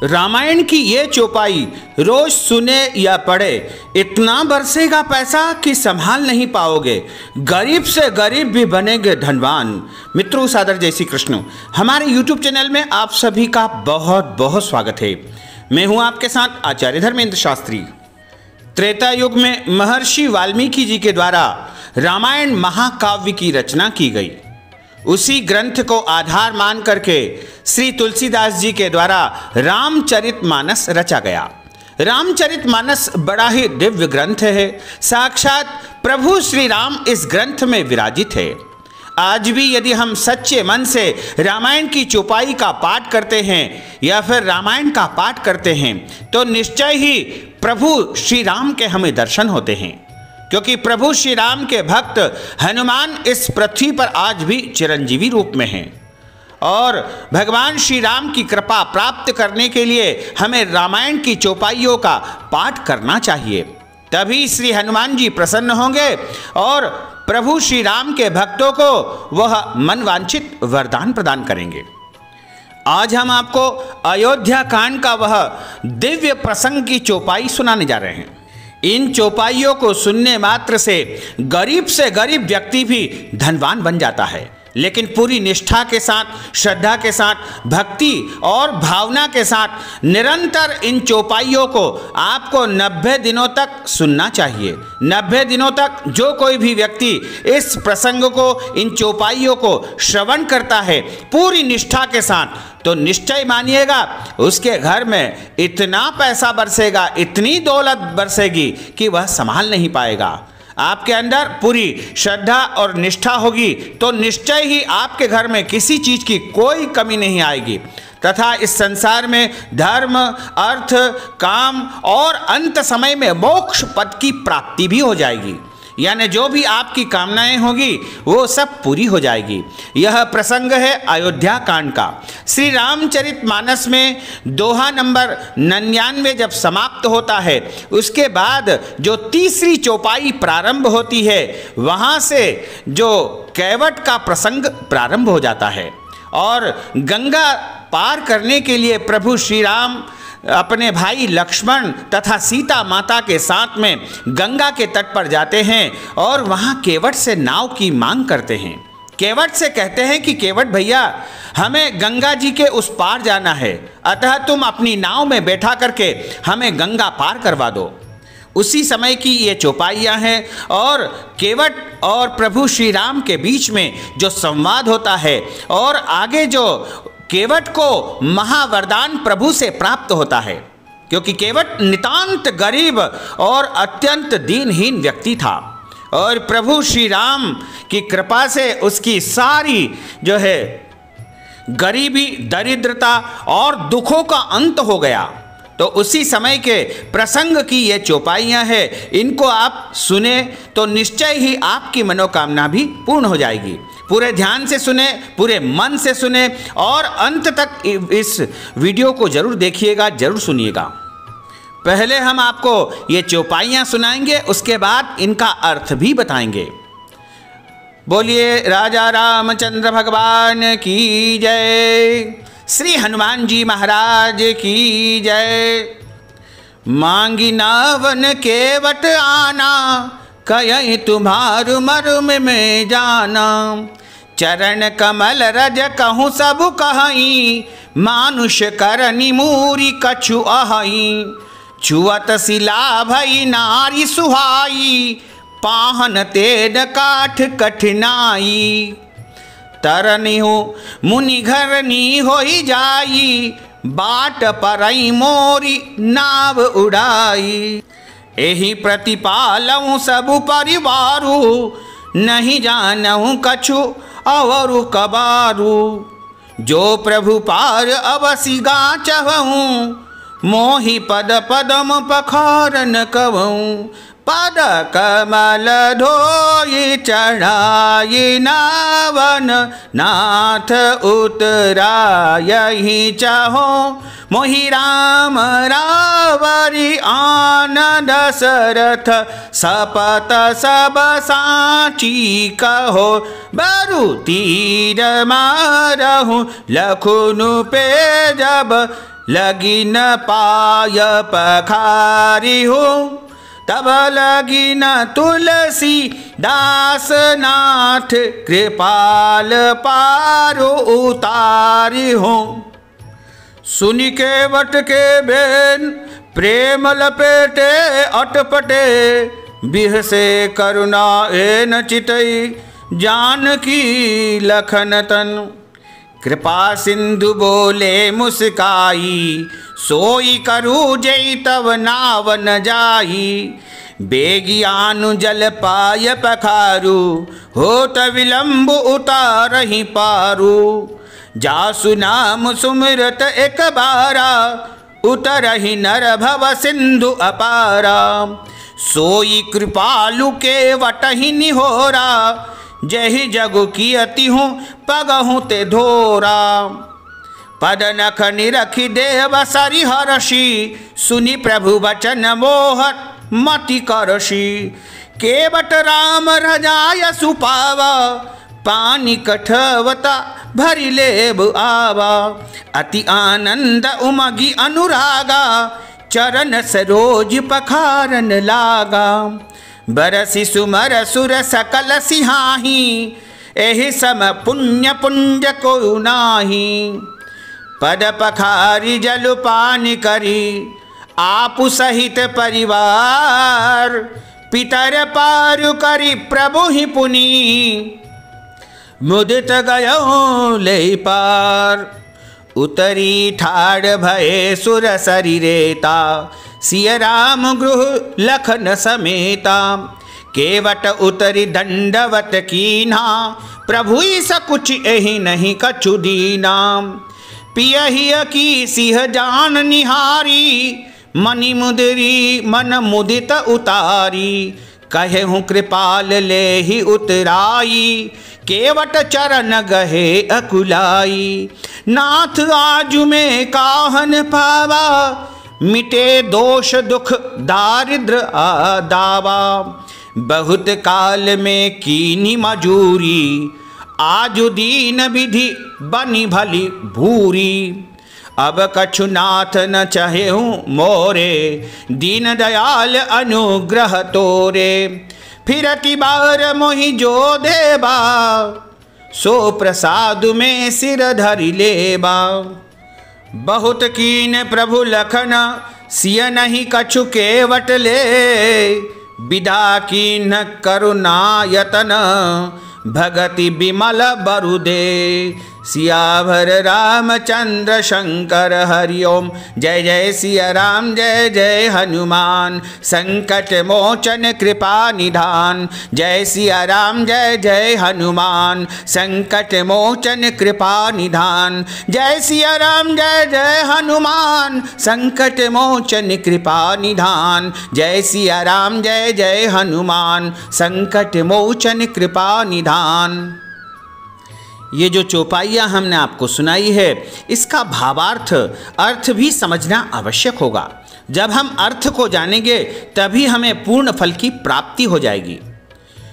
रामायण की ये चौपाई रोज सुने या पढ़े, इतना बरसेगा पैसा कि संभाल नहीं पाओगे। गरीब से गरीब भी बनेंगे धनवान। मित्रों, सादर जय श्री कृष्ण। हमारे YouTube चैनल में आप सभी का बहुत बहुत स्वागत है। मैं हूं आपके साथ आचार्य धर्मेंद्र शास्त्री। त्रेता युग में महर्षि वाल्मीकि जी के द्वारा रामायण महाकाव्य की रचना की गई। उसी ग्रंथ को आधार मान करके श्री तुलसीदास जी के द्वारा रामचरितमानस रचा गया। रामचरितमानस बड़ा ही दिव्य ग्रंथ है। साक्षात प्रभु श्री राम इस ग्रंथ में विराजित है। आज भी यदि हम सच्चे मन से रामायण की चौपाई का पाठ करते हैं या फिर रामायण का पाठ करते हैं तो निश्चय ही प्रभु श्री राम के हमें दर्शन होते हैं, क्योंकि प्रभु श्री राम के भक्त हनुमान इस पृथ्वी पर आज भी चिरंजीवी रूप में हैं। और भगवान श्री राम की कृपा प्राप्त करने के लिए हमें रामायण की चौपाइयों का पाठ करना चाहिए, तभी श्री हनुमान जी प्रसन्न होंगे और प्रभु श्री राम के भक्तों को वह मनवांछित वरदान प्रदान करेंगे। आज हम आपको अयोध्या कांड का वह दिव्य प्रसंग की चौपाई सुनाने जा रहे हैं। इन चौपाइयों को सुनने मात्र से गरीब व्यक्ति भी धनवान बन जाता है, लेकिन पूरी निष्ठा के साथ, श्रद्धा के साथ, भक्ति और भावना के साथ निरंतर इन चौपाइयों को आपको 90 दिनों तक सुनना चाहिए। 90 दिनों तक जो कोई भी व्यक्ति इस प्रसंग को, इन चौपाइयों को श्रवण करता है पूरी निष्ठा के साथ, तो निश्चय मानिएगा उसके घर में इतना पैसा बरसेगा, इतनी दौलत बरसेगी कि वह संभाल नहीं पाएगा। आपके अंदर पूरी श्रद्धा और निष्ठा होगी तो निश्चय ही आपके घर में किसी चीज की कोई कमी नहीं आएगी, तथा इस संसार में धर्म, अर्थ, काम और अंत समय में मोक्ष पद की प्राप्ति भी हो जाएगी। यानी जो भी आपकी कामनाएं होगी वो सब पूरी हो जाएगी। यह प्रसंग है अयोध्या कांड का। श्री रामचरितमानस में दोहा नंबर 99 जब समाप्त होता है, उसके बाद जो तीसरी चौपाई प्रारंभ होती है, वहाँ से जो कैवट का प्रसंग प्रारंभ हो जाता है। और गंगा पार करने के लिए प्रभु श्री राम अपने भाई लक्ष्मण तथा सीता माता के साथ में गंगा के तट पर जाते हैं और वहाँ केवट से नाव की मांग करते हैं। केवट से कहते हैं कि केवट भैया, हमें गंगा जी के उस पार जाना है, अतः तुम अपनी नाव में बैठा करके हमें गंगा पार करवा दो। उसी समय की ये चौपाइयाँ हैं और केवट और प्रभु श्री राम के बीच में जो संवाद होता है और आगे जो केवट को महावरदान प्रभु से प्राप्त होता है, क्योंकि केवट नितांत गरीब और अत्यंत दीनहीन व्यक्ति था और प्रभु श्री राम की कृपा से उसकी सारी जो है गरीबी, दरिद्रता और दुखों का अंत हो गया। तो उसी समय के प्रसंग की ये चौपाइयाँ हैं, इनको आप सुने तो निश्चय ही आपकी मनोकामना भी पूर्ण हो जाएगी। पूरे ध्यान से सुने, पूरे मन से सुने और अंत तक इस वीडियो को जरूर देखिएगा, जरूर सुनिएगा। पहले हम आपको ये चौपाइयाँ सुनाएंगे, उसके बाद इनका अर्थ भी बताएंगे। बोलिए राजा रामचंद्र भगवान की जय, श्री हनुमान जी महाराज की जय। मांगी नावन केवट आना, कहीं तुम्हारु मर्म में जाना। चरण कमल रज कहूँ सब कहीं, मानुष करनी मूरी कछु अहई। छुअत शिला भई नारी सुहाई, पाहन तेन काठ कठिनाई। तरनी हो मुनि घरनी होई जाई, बाट परई मोरी नाव उड़ाई। एही प्रतिपालऊँ सब परिवारू, नहीं जानऊँ कछु अवरु कबारू। जो प्रभु पार अवसि गाचहूँ, मोहि पद पदम पखारन कवऊँ। पद कमल धोई चढ़ाई, नावन नाथ उतरायहि चाहो। मोहि राम रावरी आनंद दशरथ, सपत सब साची कहो। बरु तीर मारहु लखुनु पे जब, लगी न पाय पखारी हो, तब लगी न तुलसी दास नाथ, कृपाल पारो उतारी हो। सुनि के वट के बेन प्रेम लपेटे अटपटे, बिहसे करुणा एन चितई, जानकी लखन तन। कृपा सिंधु बोले मुस्काई, सोई करू जई तव नाव न जाई। बेगियानु जल पाय पखारू, होत विलंब उतारहि पारू। जासु नाम सुमिरत एक बारा, उतरहि नर भव सिंधु अपारा। सोई कृपालु के वटहि निहोरा, जहि जगु कियति हूँ पगहु ते धोरा। पद नख निरखि देव सरि हरषि, सुनि प्रभु वचन मोहत मति करषि। केवट राम रजाय सुपावा, पानी कठवता भरि लेब आवा। अति आनंद उमगी अनुरागा, चरण सरोज पखारन लागा। बरसि सुमर सुर सकल सिहाही, एहि सम पुण्य पुंज को नाही। पद पखारी जल पान करी, आपु सहित परिवार। पितर पारु करी प्रभु ही पुनि, मुदित गयो ले पार। उतरी ठाड़ भये सुर शरीरेता, सिय राम गृह लखन समेता। केवट उतरी दंडवत कीन्हा, प्रभु सकुच एहि नहीं कछु दीना। पियहिय की सिंह जान निहारी, मनि मुदरी मन मुदित उतारी। कहे हूँ कृपाल ले ही उतराई, केवट चरण गहे अकुलाई। नाथ आजु में काहन पावा, मिटे दोष दुख दारिद्र दावा। बहुत काल में कीनी मजूरी, आजु दीन विधि बनी भली भूरी। अब कछु नाथ न चाहेहूँ मोरे, दीन दयाल अनुग्रह तोरे। फिरति बार मोहि जो देबा, सो प्रसाद में सिर धरि लेबा। बहुत कीन प्रभु लखन, सिय नहीं कछु केवट ले। विदा कीन करुणा यतन, भगति बिमल बरु दे। सियावर रामचंद्र शंकर हरिओम। जय जय सिया राम जय जय हनुमान, संकट मोचन कृपा निधान। जय सिया राम जय जय हनुमान, संकट मोचन कृपा निधान। जय सिया राम जय जय हनुमान, संकट मोचन कृपा निधान। जय सिया राम जय जय हनुमान, संकट मोचन कृपा निधान। ये जो चौपाइयाँ हमने आपको सुनाई है, इसका भावार्थ अर्थ भी समझना आवश्यक होगा। जब हम अर्थ को जानेंगे तभी हमें पूर्ण फल की प्राप्ति हो जाएगी।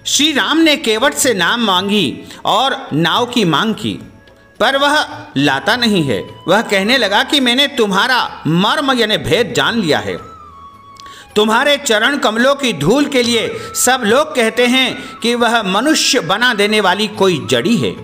श्री राम ने केवट से नाम मांगी और नाव की मांग की, पर वह लाता नहीं है। वह कहने लगा कि मैंने तुम्हारा मर्म यानी भेद जान लिया है। तुम्हारे चरण कमलों की धूल के लिए सब लोग कहते हैं कि वह मनुष्य बना देने वाली कोई जड़ी है,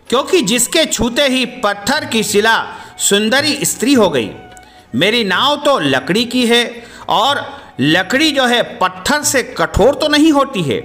क्योंकि जिसके छूते ही पत्थर की शिला सुंदरी स्त्री हो गई। मेरी नाव तो लकड़ी की है, और लकड़ी जो है पत्थर से कठोर तो नहीं होती है।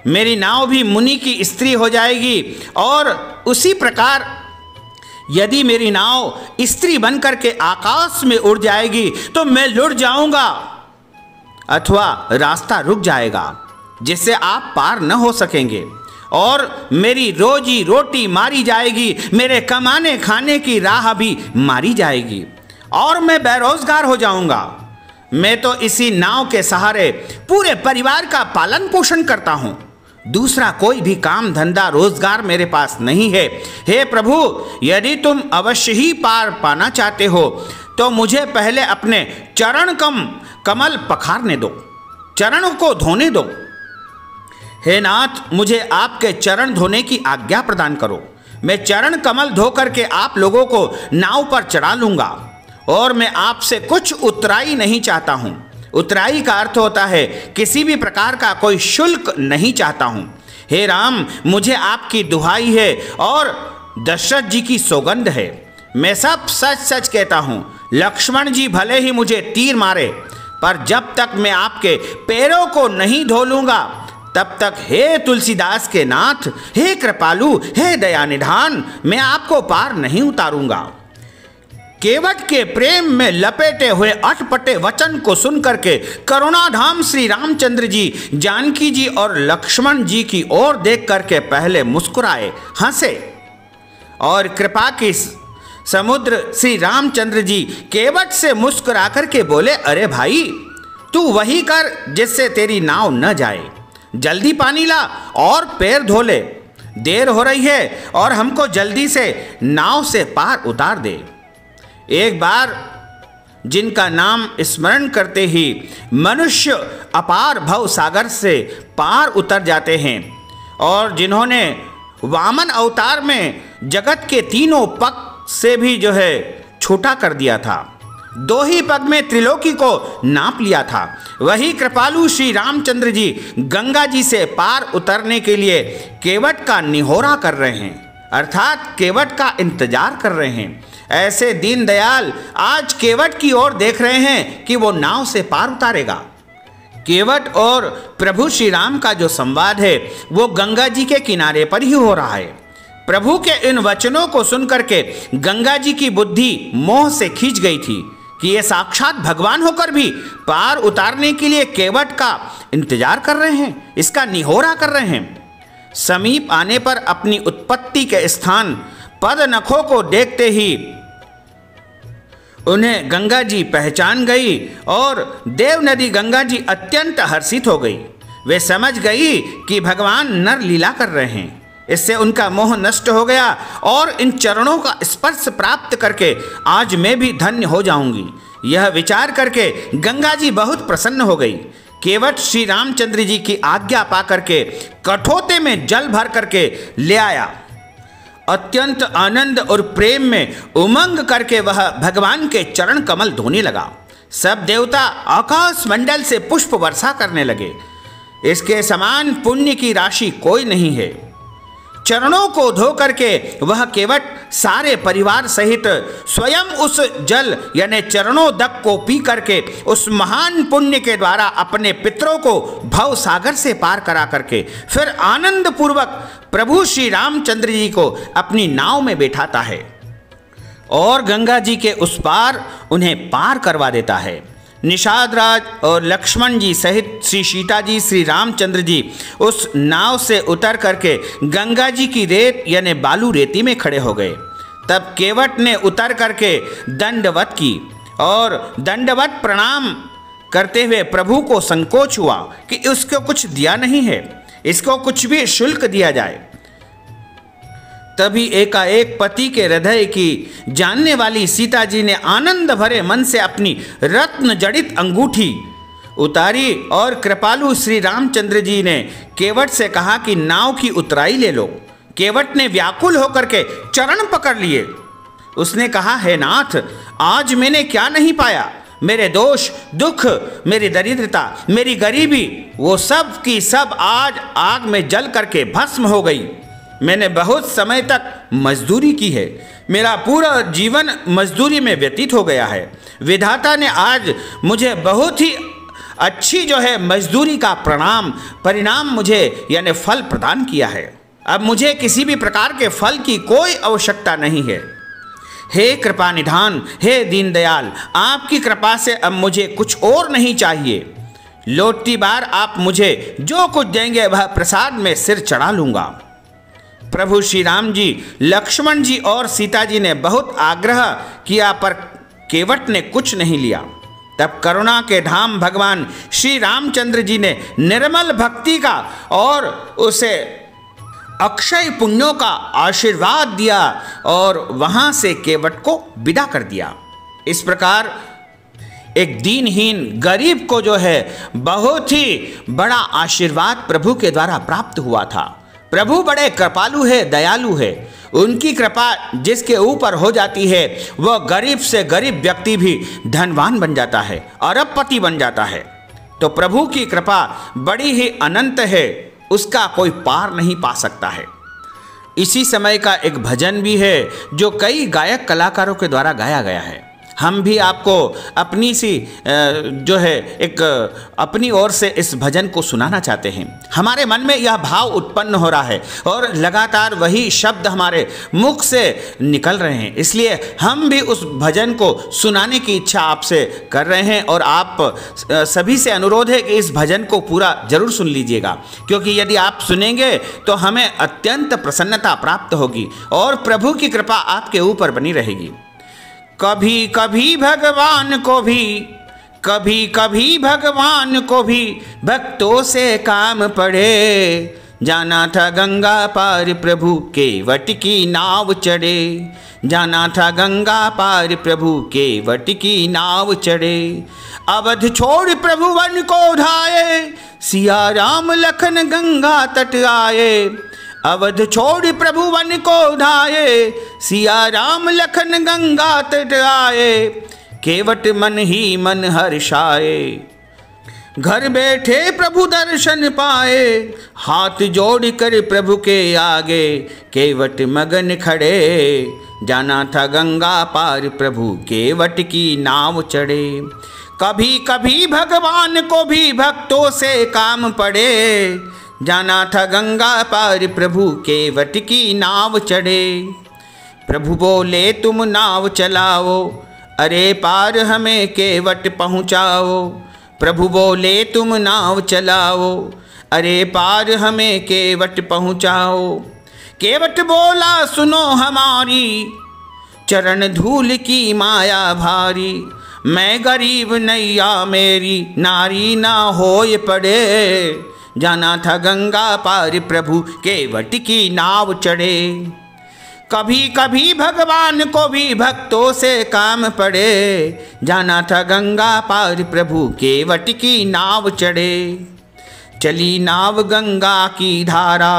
मेरी नाव भी मुनि की स्त्री हो जाएगी, और उसी प्रकार यदि मेरी नाव स्त्री बनकर के आकाश में उड़ जाएगी तो मैं लुढ़ जाऊंगा अथवा रास्ता रुक जाएगा, जिससे आप पार न हो सकेंगे, और मेरी रोजी रोटी मारी जाएगी। मेरे कमाने खाने की राह भी मारी जाएगी, और मैं बेरोजगार हो जाऊंगा। मैं तो इसी नाव के सहारे पूरे परिवार का पालन पोषण करता हूं। दूसरा कोई भी काम धंधा रोजगार मेरे पास नहीं है। हे प्रभु, यदि तुम अवश्य ही पार पाना चाहते हो तो मुझे पहले अपने चरण कमल पखारने दो, चरणों को धोने दो। हे नाथ, मुझे आपके चरण धोने की आज्ञा प्रदान करो। मैं चरण कमल धो करके आप लोगों को नाव पर चढ़ा लूंगा। और मैं आपसे कुछ उतराई नहीं चाहता हूँ। उतराई का अर्थ होता है किसी भी प्रकार का कोई शुल्क नहीं चाहता हूँ। हे राम, मुझे आपकी दुहाई है और दशरथ जी की सौगंध है, मैं सब सच सच कहता हूँ। लक्ष्मण जी भले ही मुझे तीर मारे, पर जब तक मैं आपके पैरों को नहीं धो लूँगा तब तक हे तुलसीदास के नाथ, हे कृपालु, हे दयानिधान, मैं आपको पार नहीं उतारूंगा। केवट के प्रेम में लपेटे हुए अटपटे वचन को सुनकर के करुणाधाम श्री रामचंद्र जी जानकी जी और लक्ष्मण जी की ओर देख करके पहले मुस्कुराए, हंसे और कृपा की समुद्र श्री रामचंद्र जी केवट से मुस्कुरा करके बोले, अरे भाई, तू वही कर जिससे तेरी नाव न जाए। जल्दी पानी ला और पैर धो ले, देर हो रही है और हमको जल्दी से नाव से पार उतार दे। एक बार जिनका नाम स्मरण करते ही मनुष्य अपार भव सागर से पार उतर जाते हैं और जिन्होंने वामन अवतार में जगत के तीनों पग से भी छोटा कर दिया था, 2 ही पग में त्रिलोकी को नाप लिया था, वही कृपालु श्री रामचंद्र जी गंगा जी से पार उतरने के लिए केवट का निहोरा कर रहे हैं, अर्थात केवट का इंतजार कर रहे हैं। ऐसे दीनदयाल आज केवट की ओर देख रहे हैं कि वो नाव से पार उतारेगा। केवट और प्रभु श्री राम का जो संवाद है वो गंगा जी के किनारे पर ही हो रहा है। प्रभु के इन वचनों को सुनकर के गंगा जी की बुद्धि मोह से खींच गई थी कि ये साक्षात भगवान होकर भी पार उतारने के लिए केवट का इंतजार कर रहे हैं, इसका निहोरा कर रहे हैं। समीप आने पर अपनी उत्पत्ति के स्थान पद नखों को देखते ही उन्हें गंगा जी पहचान गई और देव नदी गंगा जी अत्यंत हर्षित हो गई। वे समझ गई कि भगवान नर लीला कर रहे हैं, इससे उनका मोह नष्ट हो गया और इन चरणों का स्पर्श प्राप्त करके आज मैं भी धन्य हो जाऊंगी। यह विचार करके गंगा जी बहुत प्रसन्न हो गई। केवट श्री रामचंद्र जी की आज्ञा पा करके कठोते में जल भर करके ले आया। अत्यंत आनंद और प्रेम में उमंग करके वह भगवान के चरण कमल धोने लगा। सब देवता आकाश मंडल से पुष्प वर्षा करने लगे। इसके समान पुण्य की राशि कोई नहीं है। चरणों को धो करके वह केवट सारे परिवार सहित स्वयं उस जल यानी चरणोदक को पी करके उस महान पुण्य के द्वारा अपने पितरों को भव सागर से पार करा करके फिर आनंद पूर्वक प्रभु श्री रामचंद्र जी को अपनी नाव में बैठाता है और गंगा जी के उस पार उन्हें पार करवा देता है। निषाद राज और लक्ष्मण जी सहित श्री सीता जी श्री रामचंद्र जी उस नाव से उतर करके गंगा जी की रेत यानी बालू रेती में खड़े हो गए। तब केवट ने उतर करके दंडवत की और दंडवत प्रणाम करते हुए प्रभु को संकोच हुआ कि उसको कुछ दिया नहीं है, इसको कुछ भी शुल्क दिया जाए। तभी एकाएक पति के हृदय की जानने वाली सीता जी ने आनंद भरे मन से अपनी रत्न जड़ित अंगूठी उतारी और कृपालु श्री रामचंद्र जी ने केवट से कहा कि नाव की उतराई ले लो। केवट ने व्याकुल होकर के चरण पकड़ लिए। उसने कहा, हे नाथ, आज मैंने क्या नहीं पाया, मेरे दोष, दुख, मेरी दरिद्रता, मेरी गरीबी, वो सब की सब आज आग में जल करके भस्म हो गई। मैंने बहुत समय तक मजदूरी की है, मेरा पूरा जीवन मजदूरी में व्यतीत हो गया है। विधाता ने आज मुझे बहुत ही अच्छी मजदूरी का परिणाम मुझे यानी फल प्रदान किया है। अब मुझे किसी भी प्रकार के फल की कोई आवश्यकता नहीं है। हे कृपा निधान, हे दीनदयाल, आपकी कृपा से अब मुझे कुछ और नहीं चाहिए। लौटती बार आप मुझे जो कुछ देंगे वह प्रसाद में सिर चढ़ा लूँगा। प्रभु श्री राम जी, लक्ष्मण जी और सीता जी ने बहुत आग्रह किया पर केवट ने कुछ नहीं लिया। तब करुणा के धाम भगवान श्री रामचंद्र जी ने निर्मल भक्ति का और उसे अक्षय पुण्यों का आशीर्वाद दिया और वहां से केवट को विदा कर दिया। इस प्रकार एक दीनहीन गरीब को बहुत ही बड़ा आशीर्वाद प्रभु के द्वारा प्राप्त हुआ था। प्रभु बड़े कृपालु है, दयालु है। उनकी कृपा जिसके ऊपर हो जाती है वह गरीब से गरीब व्यक्ति भी धनवान बन जाता है, अरबपति बन जाता है। तो प्रभु की कृपा बड़ी ही अनंत है, उसका कोई पार नहीं पा सकता है। इसी समय का एक भजन भी है जो कई गायक कलाकारों के द्वारा गाया गया है। हम भी आपको अपनी सी जो है एक अपनी ओर से इस भजन को सुनाना चाहते हैं। हमारे मन में यह भाव उत्पन्न हो रहा है और लगातार वही शब्द हमारे मुख से निकल रहे हैं, इसलिए हम भी उस भजन को सुनाने की इच्छा आपसे कर रहे हैं। और आप सभी से अनुरोध है कि इस भजन को पूरा जरूर सुन लीजिएगा, क्योंकि यदि आप सुनेंगे तो हमें अत्यंत प्रसन्नता प्राप्त होगी और प्रभु की कृपा आपके ऊपर बनी रहेगी। कभी कभी भगवान को भी भक्तों से काम पड़े। जाना था गंगा पार प्रभु केवट की नाव चढ़े। जाना था गंगा पार प्रभु केवट की नाव चढ़े। अवध छोड़ प्रभु वन को धाये। सिया राम लखन गंगा तट आए। अवध छोड़ प्रभु वन को धाये। सिया राम लखन गंगा तट आए। केवट मन ही मन हर्षाए। घर बैठे प्रभु दर्शन पाए। हाथ जोड़ कर प्रभु के आगे केवट मगन खड़े। जाना था गंगा पार प्रभु केवट की नाव चढ़े। कभी कभी भगवान को भी भक्तों से काम पड़े। जाना था गंगा पार प्रभु केवट की नाव चढ़े। प्रभु बोले तुम नाव चलाओ। अरे पार हमें केवट पहुँचाओ। प्रभु बोले तुम नाव चलाओ। अरे पार हमें केवट पहुँचाओ। केवट बोला सुनो हमारी। चरण धूल की माया भारी। मैं गरीब नैया मेरी नारी ना होए पड़े। जाना था गंगा पार प्रभु केवट की नाव चढ़े। कभी कभी भगवान को भी भक्तों से काम पड़े। जाना था गंगा पार प्रभु केवट की नाव चढ़े। चली नाव गंगा की धारा।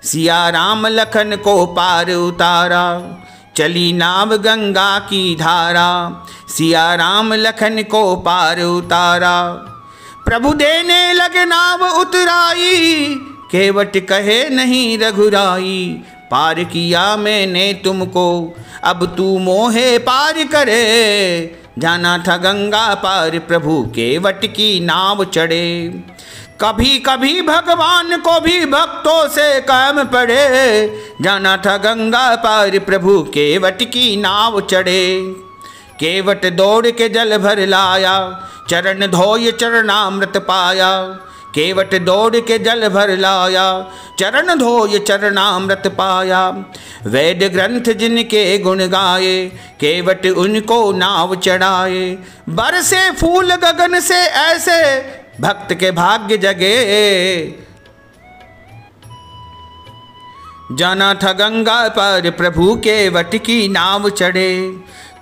सिया राम लखन को पार उतारा। चली नाव गंगा की धारा। सिया राम लखन को पार उतारा। प्रभु देने लगे नाव उतराई। केवट कहे नहीं रघुराई। पार किया मैंने तुमको अब तू मोहे पार करे। जाना था गंगा पार प्रभु केवट की नाव चढ़े। कभी कभी भगवान को भी भक्तों से काम पड़े। जाना था गंगा पार प्रभु केवट की नाव चढ़े। केवट दौड़ के जल भर लाया। चरण धोय चरणामृत पाया। केवट दौड़ के जल भर लाया। चरण धोय चरणामृत पाया। वेद ग्रंथ जिनके गुण गाए। केवट उनको नाव चढ़ाए। बरसे फूल गगन से ऐसे भक्त के भाग्य जगे। जाना था गंगा पार प्रभु केवट की नाव चढ़े।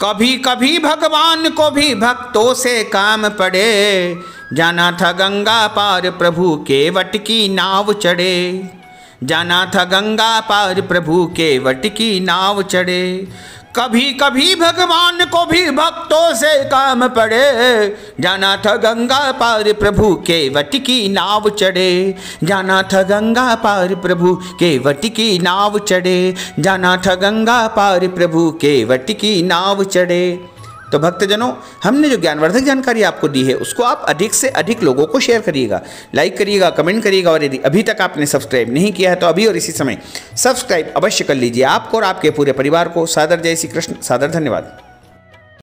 कभी कभी भगवान को भी भक्तों से काम पड़े। जाना था गंगा पार प्रभु केवट की नाव चढ़े। जाना था गंगा पार प्रभु केवट की नाव चढ़े। कभी कभी भगवान को भी भक्तों से काम पड़े। जाना था गंगा पार प्रभु केवट की नाव चढ़े। जाना था गंगा पार प्रभु केवट की नाव चढ़े। जाना था गंगा पार प्रभु केवट की नाव चढ़े। तो भक्तजनों, हमने जो ज्ञानवर्धक जानकारी आपको दी है उसको आप अधिक से अधिक लोगों को शेयर करिएगा, लाइक करिएगा, कमेंट करिएगा। और यदि अभी तक आपने सब्सक्राइब नहीं किया है तो अभी और इसी समय सब्सक्राइब अवश्य कर लीजिए। आपको और आपके पूरे परिवार को सादर जय श्री कृष्ण, सादर धन्यवाद।